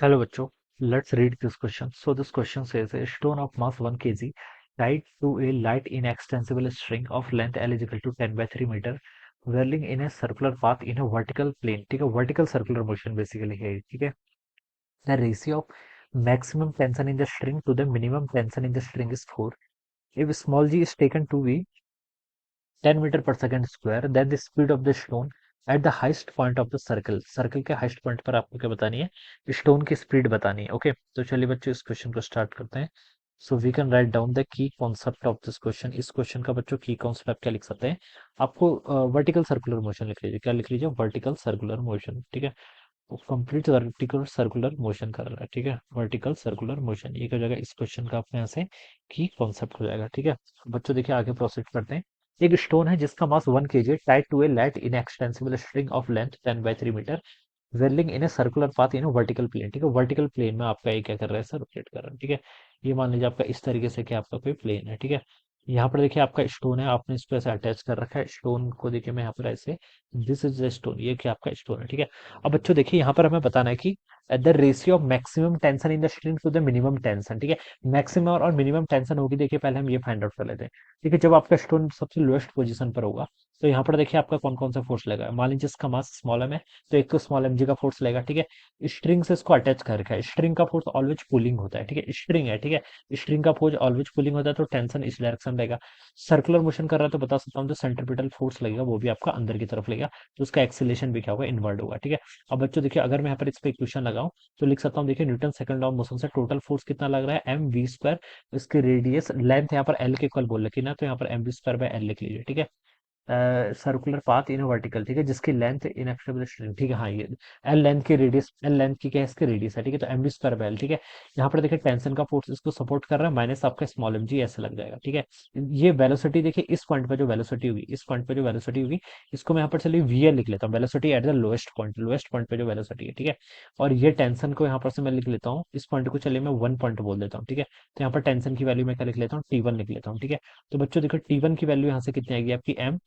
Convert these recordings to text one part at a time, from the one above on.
Hello, bachcho. Let's read this question. So this question says a stone of mass 1 kg tied to a light inextensible string of length L is equal to 10 by 3 meter whirling in a circular path in a vertical plane. ठीक है, vertical circular motion basically है. ठीक है. The ratio of maximum tension in the string to the minimum tension in the string is 4. If small g is taken to be 10 metre पर second square then the speed of the stone at the highest point of the circle. Circle के highest point पर आपको क्या बतानी है? Stone की speed बतानी है. ओके, तो चलिए बच्चों इस क्वेश्चन को स्टार्ट करते हैं. So we can write down the key concept of this question. इस क्वेश्चन का बच्चों की कॉन्सेप्ट आप क्या लिख सकते हैं? आपको वर्टिकल सर्कुलर मोशन लिख लीजिए. क्या लिख लीजिए? Vertical circular motion. ठीक है, कंप्लीट वर्टिकल सर्कुलर मोशन कर रहा है. ठीक है, वर्टिकल सर्कुलर मोशन ये क्या हो जाएगा? इस क्वेश्चन का अपने यहाँ से की कॉन्सेप्ट हो जाएगा. ठीक है बच्चों, देखिए आगे प्रोसीड करते हैं. एक स्टोन है जिसका mass 1 kg tied to a light inextensible string of length 10 by 3 metre whirling in a circular path in vertical plane. ठीक है, वर्टिकल प्लेन में आपका ये क्या कर रहा है? सर रोटेट कर रहा है. ठीक है, ये मान लीजिए आपका इस तरीके से कि आपका कोई प्लेन है. ठीक है, यहाँ पर देखिए आपका स्टोन है, आपने इस पे ऐसे अटैच कर रखा है. स्टोन को देखिए मैं यहाँ पर ऐसे, दिस इज द स्टोन, ये क्या आपका स्टोन है. ठीक है, अब बच्चों देखिए यहाँ पर हमें बताना है कि the ratio of maximum tension in the string to the minimum tension. ठीक है, मैक्सिमम और मिनिमम टेंशन होगी. देखिए पहले हम ये फाइंड आउट कर लेते हैं. ठीक है, जब आपका स्टोन सबसे लोएस्ट पोजीशन पर होगा तो यहाँ पर देखिए आपका कौन कौन सा फोर्स लगा. मान लीजिए इसका मास स्मॉल एम है तो एक तो स्मॉल एम जी का फोर्स लगेगा. ठीक है, स्ट्रिंग से इसको अटैच कर रखा है. स्ट्रिंग का फोर्स ऑलवेज पुलिंग होता है. ठीक है, स्ट्रिंग है. ठीक है, स्ट्रिंग का फोर्स ऑलवेज पुलिंग होता है तो टेंशन इस डायरेक्शन रहेगा. सर्कुलर मोशन कर रहा है तो बता सकता हूँ जो सेंट्रीपिटल फोर्स लगेगा वो भी आपका अंदर की तरफ लगेगा, तो उसका एक्सीलरेशन भी क्या होगा? इनवर्ड होगा. ठीक है, अब बच्चों देखिए अगर मैं यहाँ पर इस पे इक्वेशन लगाऊं तो लिख सकता हूँ. देखिए Newton second law of motion से टोटल फोर्स कितना लग रहा है? M V square. इसकी रेडियस लेंथ यहाँ पर एल के इक्वल बोल रखी है ना, तो यहाँ पर M V square by L लिख लीजिए. ठीक है, सर्कुलर पाथ इन वर्टिकल. ठीक है, जिसकी लेंथ इन एक्सटेबल स्ट्रिंग. ठीक है, हाँ ये एल लेंथ की रेडियस, एल लेंथ की क्या है? इसकी रेडियस है. ठीक है, तो M V square by L. ठीक है, यहाँ पर देखिए टेंशन का फोर्स इसको सपोर्ट कर रहा है माइनस आपका स्मॉल एम जी ऐसे लग जाएगा. ठीक है, ये वेलोसिटी देखिए इस पॉइंट पे जो वेलोसिटी होगी, इस पॉइंट पे जो वेलोसिटी होगी इसको मैं यहाँ पर चलिए वी एल लिख लेता हूँ. Velocity at the lowest point, lowest point पे जो वेलोसिटी है. ठीक है, और ये टेंशन को यहाँ पर से मैं लिख लेता हूँ, इस पॉइंट को चलिए मैं 1 पॉइंट बोल देता हूँ. ठीक है, तो यहाँ पर टेंशन की वैल्यू मैं क्या लिख लेता हूँ? टी वन लिख लेता हूँ. ठीक है, तो बच्चों देखो टी वन की वैल्यू यहाँ से कितनी आएगी आपकी? एम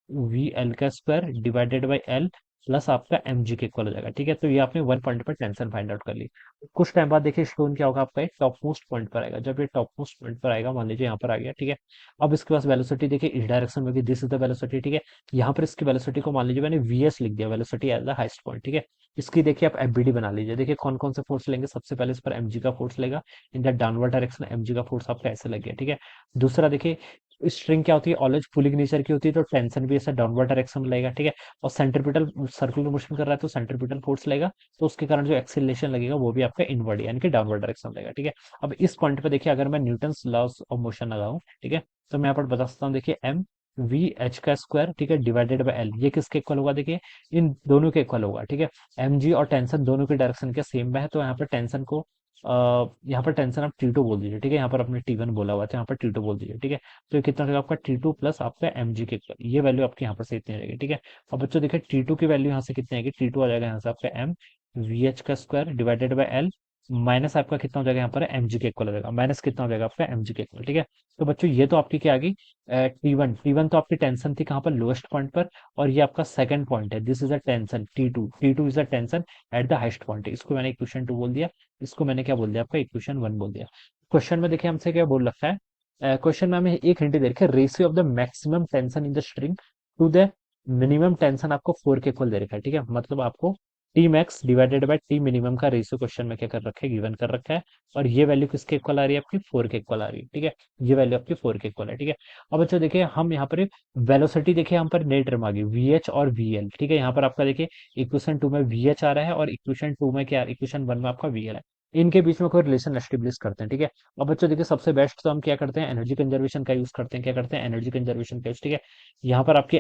वी एल का square divided by L plus आपका एम जी के इक्वल हो जाएगा. ठीक है, तो ये आपने 1 पॉइंट पर टेंशन फाइंड आउट कर ली. कुछ टाइम बाद देखिए स्टोन क्या होगा आपका? एक टॉप मोस्ट पॉइंट पर आएगा. जब ये टॉप मोस्ट पॉइंट पर आएगा, मान लीजिए यहाँ पर आ गया. ठीक है, अब इसके पास वेलोसिटी देखिए इस डायरेक्शन में होगी, दिस इज द वेलोसिटी. ठीक है, यहाँ पर इसकी वेलोसिटी को मान लीजिए मैंने वी एस लिख दिया, velocity at the highest point. ठीक है, इसकी देखिए आप एफ बी डी बना लीजिए. देखिए कौन कौन से फोर्स लेंगे? सबसे पहले इस पर एम जी का फोर्स लेगा in the downward direction, M G का फोर्स आपका ऐसे लग गया. ठीक है, दूसरा देखिए स्ट्रिंग क्या होती है? ऑलवेज पुलिंग नेचर की होती है, तो टेंशन भी ऐसा डाउनवर्ड डायरेक्शन में लगेगा. ठीक है, और सेंट्रीपिटल सर्कुलर मोशन कर रहा है तो सेंट्रीपिटल फोर्स लगेगा, तो उसके कारण जो एक्सीलरेशन लगेगा वो भी आपका इनवर्ड यानी कि डाउनवर्ड डायरेक्शन में लगेगा. ठीक है, अब इस पॉइंट पे देखिए अगर मैं न्यूटन्स लॉस ऑफ मोशन लगाऊं, ठीक है, तो मैं यहाँ पर बता सकता हूँ. देखिए एम वी एच का स्क्वायर. ठीक है, डिवाइडेड बाय एल, ये किसके इक्वल होगा? देखिए इन दोनों के इक्वल होगा. ठीक है, एम जी और टेंशन दोनों की डायरेक्शन के सेम में है, तो यहाँ पर टेंशन को यहाँ पर टेंशन आप टी टू बोल दीजिए. ठीक है, यहाँ पर आपने टी वन बोला हुआ था, यहाँ पर टी टू बोल दीजिए. ठीक है, तो ये कितना रहेगा आपका? टी टू प्लस आपका एम जी के इक्वल, ये वैल्यू आपकी यहाँ पर से इतनी रहेगी. ठीक है, और बच्चों देखिए टी टू की वैल्यू यहाँ से कितनी आएगी? टी टू आ जाएगा यहाँ से आपका एम वी एच का square divided by L minus आपका कितना हो जाएगा? यहाँ पर एम जी के इक्वल हो जाएगा. माइनस कितना हो जाएगा आपका? एम जी के इक्वल. ठीक है, तो बच्चों ये तो आपकी क्या आ गई? T one. टी वन तो आपकी टेंशन थी कहाँ पर? लोएस्ट पॉइंट पर, और ये आपका सेकंड पॉइंट है. This is a tension T two. T two is a tension at the highest point. इसको मैंने इक्वेशन टू बोल दिया, इसको मैंने क्या बोल दिया? आपका इक्वेशन वन बोल दिया. क्वेश्चन में देखिए हमसे क्या बोल रखा है? क्वेश्चन में हमें एक हिंट दे रखा है, ratio of the maximum tension in the string to the minimum tension आपको 4 के इक्वल दे रखा है. ठीक है, मतलब आपको T max divided by T minimum का रेशियो क्वेश्चन में क्या कर रखा है? गिवन कर रखा है, और ये वैल्यू किसके इक्वल आ रही है? आपकी 4 के इक्वल आ रही है. ठीक है, ये वैल्यू आपकी 4 के इक्वल है. ठीक है, अब बच्चों देखिए हम यहाँ पर वेलोसिटी देखिए यहाँ पर नई टर्म आ गई वी एच और वी एल. ठीक है, यहाँ पर आपका देखिए इक्वेशन टू में वी एच आ रहा है और इक्वेशन टू में क्या? इक्वेशन वन में आपका वी एल है. इनके बीच में कोई रिलेशन एस्टेब्लिश करते हैं. ठीक है, अब बच्चों देखिए सबसे बेस्ट तो हम क्या करते हैं? एनर्जी कंजर्वेशन का यूज करते हैं. क्या करते हैं? एनर्जी कंजर्वेशन का यूज. ठीक है, यहाँ पर आपकी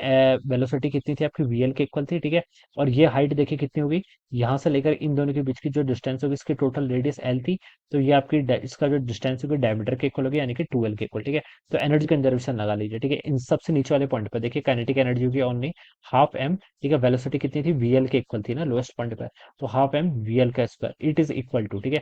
वेलोसिटी कितनी थी? आपकी वीएल के इक्वल थी. ठीक है, और ये हाइट देखिए कितनी होगी? यहाँ से लेकर इन दोनों के बीच की जो डिस्टेंस होगी इसकी टोटल रेडियस एल थी, तो ये आपकी इसका जो डिस्टेंस होगी डायमीटर के इक्वल होगी यानी कि 2l के इक्वल. ठीक है, तो एनर्जी कंजर्वेशन लगा लीजिए. ठीक है, इन सबसे नीचे वाले पॉइंट पर देखिए काइनेटिक एनर्जी होगी ओनली हाफ एम. ठीक है, वेलोसिटी कितनी थी? वीएल के इक्वल थी ना लोएस्ट पॉइंट पर, तो हाफ एम वीएल का square it is equal to. ठीक है,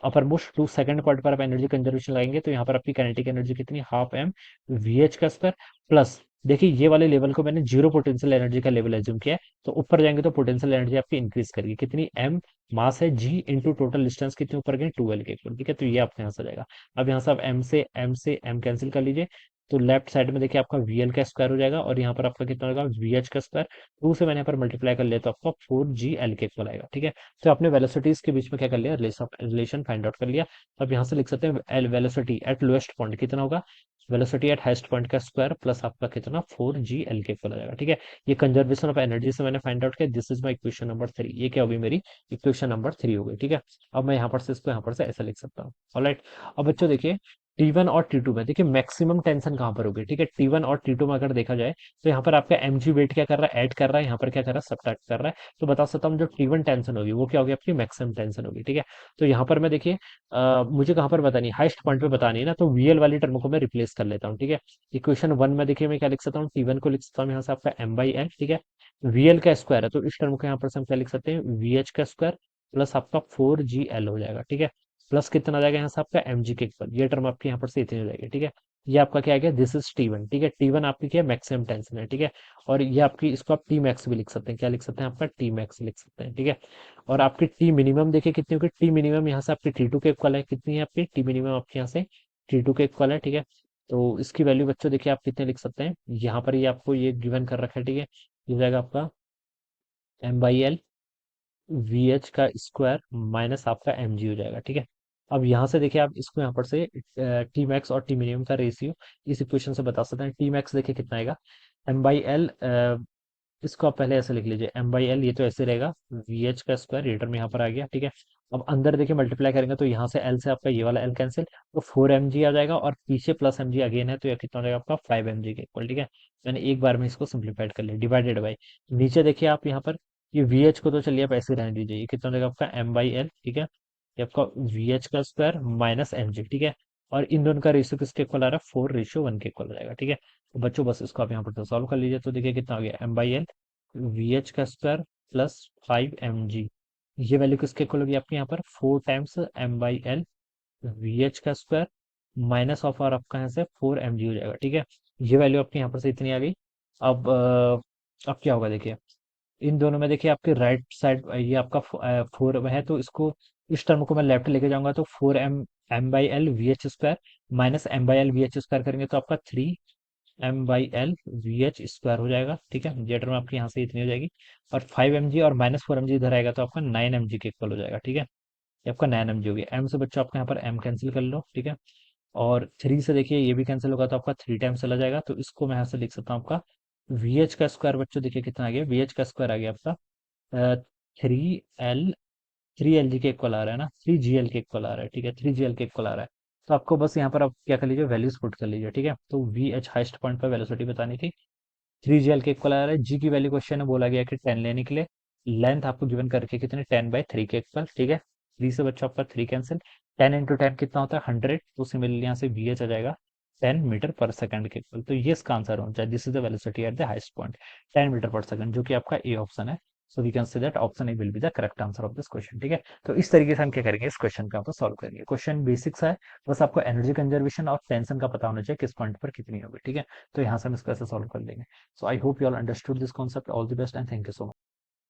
uppermost to second point पर आप एनर्जी कंजर्वेशन लगाएंगे तो यहाँ पर आपकी काइनेटिक एनर्जी कितनी? हाफ एम वी एच का स्क्वायर प्लस देखिए ये वाले लेवल को मैंने जीरो पोटेंशियल एनर्जी का लेवल एज्यूम किया है, तो ऊपर जाएंगे तो पोटेंशियल एनर्जी आपकी इंक्रीज करेगी कितनी, एम मास है, जी इंटू टोटल डिस्टेंस कितने ऊपर गए, 2L के इक्वल, ठीक है, तो ये आपके यहाँ से आ जाएगा। अब यहाँ से आप एम कैंसिल कर लीजिए, तो लेफ्ट साइड में देखिए आपका वीएल का स्क्वायर हो जाएगा, और यहाँ पर आपका कितना होगा, वीएच का स्क्वायर, टू से मैंने यहाँ पर मल्टीप्लाई कर लिया तो आपका 4GL के इक्वल आएगा, ठीक है। तो आपने वेलोसिटीज के बीच में क्या कर लिया, रिलेशन फाइंड आउट कर लिया। अब यहाँ से लिख सकते हैं वेलोसिटी एट लोएस्ट पॉइंट कितना होगा, वेलोसिटी एट हाईएस्ट पॉइंट का स्क्वायर प्लस आपका कितना, 4GL के इक्वल आ जाएगा, ठीक है। ये कंजर्वेशन ऑफ एनर्जी से मैंने फाइंड आउट किया, this is my equation number 3, ये क्या होगी मेरी इक्वेशन नंबर 3 हो गई, ठीक है। अब मैं यहाँ पर से इसको यहाँ पर से ऐसा लिख सकता हूँ, ऑलराइट। अब बच्चों देखिए T1 और T2 में देखिए मैक्सिमम टेंशन कहाँ पर होगी, ठीक है। T1 और T2 में अगर देखा जाए तो यहाँ पर आपका mg वेट क्या कर रहा है, ऐड कर रहा है, यहाँ पर क्या कर रहा है, सब्ट्रैक्ट कर रहा है, तो बता सकता हूँ जो T1 टेंशन होगी वो क्या होगी, आपकी मैक्सिमम टेंशन होगी, ठीक है। तो यहाँ पर मैं देखिए मुझे कहाँ पर बतानी है, हाइस्ट पॉइंट पे बतानी है ना, तो VL वाली टर्म को मैं रिप्लेस कर लेता हूँ, ठीक है। इक्वेशन 1 में देखिए मैं क्या लिख सकता हूँ, T1 को लिख सकता हूँ यहाँ से आपका M/L, ठीक है। VL का स्क्वायर है तो इस टर्म को यहाँ पर से हम क्या लिख सकते हैं, VH का स्क्वायर प्लस आपका 4GL हो जाएगा, ठीक है। प्लस कितना आ जाएगा यहाँ से आपका mg के इक्वल, ये टर्म आपकी यहाँ पर से इतनी हो जाएगी, ठीक है। ये आपका क्या आ गया, दिस इज T1, ठीक है। T1 आपकी क्या है, मैक्सिमम टेंशन है, ठीक है। और ये आपकी, इसको आप टी मैक्स भी लिख सकते हैं, क्या लिख सकते हैं, आपका टी मैक्स लिख सकते हैं, ठीक है। और आपकी टी मिनिमम देखिए कितनी होगी, टी मिनिमम यहाँ से आपकी T2 के इक्वल है, कितनी है आपकी टी मिनिमम, आपके यहाँ से T2 के इक्वल है, ठीक है। तो इसकी वैल्यू बच्चों देखिए आप कितने लिख सकते हैं, यहाँ पर ये आपको ये गिवन कर रखा है, ठीक है। ये हो जाएगा आपका M/L VH का स्क्वायर माइनस आपका mg हो जाएगा, ठीक है। अब यहाँ से देखिए आप इसको यहाँ पर से टी मैक्स और टी मिनिमम का रेशियो इस इक्वेशन से बता सकते हैं। टी मैक्स देखिए कितना आएगा, M/L, इसको आप पहले ऐसे लिख लीजिए, M/L ये तो ऐसे रहेगा, VH का स्क्वायर ये टर्म यहाँ पर आ गया, ठीक है। अब अंदर देखिए मल्टीप्लाई करेंगे तो यहाँ से L से आपका ये वाला L कैंसिल, तो 4mg आ जाएगा, और पीछे प्लस mg अगेन है तो यह कितना हो जाएगा आपका 5mg के इक्वल, ठीक है। मैंने एक बार में इसको सिंप्लीफाइड कर लिया, डिवाइडेड बाई, नीचे देखिए आप यहाँ पर ये VH को तो चलिए आप ऐसे रहने दीजिए, ये कितना हो जाएगा आपका M/L, ठीक है। ये आपका VH का स्क्वायर माइनस mg, ठीक है। और इन दोनों का रेशियो किसके इक्वल आ रहा है, 4:1 के इक्वल हो जाएगा, ठीक है। तो बच्चों बस इसको आप यहाँ पर सॉल्व कर लीजिए, तो देखिए कितना हो गया, M/L VH का स्क्वायर प्लस 5mg, ये वैल्यू किसके इक्वल होगी आपके यहाँ पर, 4 टाइम्स M/L VH का स्क्वायर माइनस ऑफ, और आपका यहाँ से 4mg हो जाएगा, ठीक है। ये वैल्यू आपके यहाँ पर से इतनी आ गई। अब अब क्या होगा देखिए, इन दोनों में देखिए आपके राइट साइड ये आपका 4 है, तो इसको इस टर्म को मैं लेफ्ट लेके जाऊंगा तो 4M/L VH square minus M/L VH square करेंगे तो आपका 3M/L VH स्क्वायर हो जाएगा, ठीक है। ये टर्म आपकी यहाँ से इतनी हो जाएगी, और 5mg और माइनस 4mg इधर आएगा तो आपका 9mg के इक्वल हो जाएगा, ठीक है। ये आपका 9mg हो गया, एम से बच्चों आपका यहाँ पर m कैंसिल कर लो, ठीक है। और 3 से देखिए ये भी कैंसिल होगा तो आपका 3 टाइम्स चला जाएगा, तो इसको मैं यहाँ से लिख सकता हूँ आपका VH का स्क्वायर, बच्चों देखिए कितना आ गया, VH का स्क्वायर आ गया आपका 3L 3Lg के इक्वल आ रहा है ना, 3GL के इक्वल आ रहा है, ठीक है, 3GL के इक्वल आ रहा है। तो आपको बस यहाँ पर आप क्या कर लीजिए, वैल्यूज पुट कर लीजिए, ठीक है। तो VH हाइस्ट पॉइंट पर वेलोसिटी बतानी थी, 3GL के इक्वल आ रहा है, जी की वैल्यू क्वेश्चन में बोला गया कि 10 लेने के लिए, लेंथ आपको गिवन करके कितने, 10/3 के इक्वल, ठीक है। 3 से बच्चों आपका 3 कैंसिल, 10 × 10 कितना होता है, 100, तो सिमिलरली यहाँ से VH आ जाएगा 10 मीटर पर सेकंड के इक्वल, तो ये इसका आंसर होना चाहिए, this is the velocity at the highest point, 10 metre पर सेकंड, जो कि आपका ए ऑप्शन है। So we can say that option A will be the correct answer of this question, ठीक है। तो इस तरीके से हम क्या करेंगे, इस क्वेश्चन का आप सॉल्व करेंगे। क्वेश्चन बेसिक्स है, बस आपको एनर्जी कंजर्वेशन और टेंशन का पता होना चाहिए किस पॉइंट पर कितनी होगी, ठीक है। तो यहाँ से हम इसको ऐसे सॉल्व कर लेंगे। So I hope you all understood this concept. All the best and thank you so much.